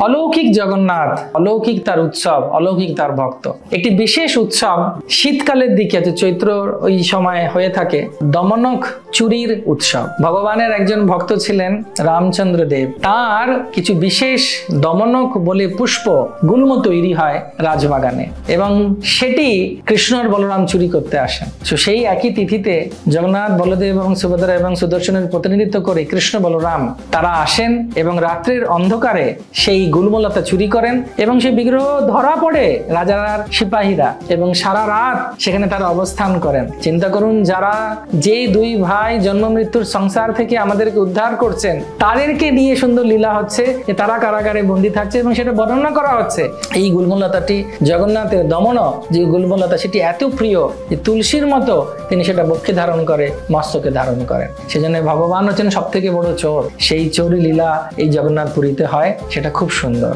অলৌকিক জগন্নাথ, অলৌকিক তার উৎসব, অলৌকিক তার ভক্ত। একটি বিশেষ উৎসব শীতকালের দিকে, চৈত্র ওই সময় হয়ে থাকে, দমনক চুরির উৎসব। ভগবানের একজন ভক্ত ছিলেন রামচন্দ্র দেব, তার কিছু বিশেষ দমনক বলে পুষ্প গুল্ম তৈরি হয় রাজবাগানে, এবং সেটি কৃষ্ণ আর বলরাম চুরি করতে আসেন। তো সেই একই তিথিতে জগন্নাথ, বলদেব এবং সুভদ্রা এবং সুদর্শনের প্রতিনিধিত্ব করে কৃষ্ণ বলরাম তারা আসেন এবং রাত্রির অন্ধকারে সেই গুল্মলতা চুরি করেন, এবং সেই বিগ্রহ ধরা পড়ে রাজার সিপাহীরা, এবং সারা রাত সেখানে তারা অবস্থান করেন। চিন্তা করুন, যারা যে দুই ভাই জন্ম মৃত্যুর সংসার থেকে আমাদেরকে উদ্ধার করছেন, তাদেরকে নিয়ে সুন্দর লীলা হচ্ছে, যে তারা কারাগারে বন্দী থাকছে, এবং সেটা বর্ণনা করা হচ্ছে। এই গুল্মলতাটি, জগন্নাথের দমন যে গুল্মলতা, সেটি এত প্রিয় যে তুলসীর মতো তিনি সেটা বক্ষে ধারণ করে, মস্তকে ধারণ করেন। সেজন্য ভগবান হচ্ছেন সব থেকে বড় চোর। সেই চোরি লীলা এই জগন্নাথ পুরীতে হয়, সেটা খুব সুন্দর।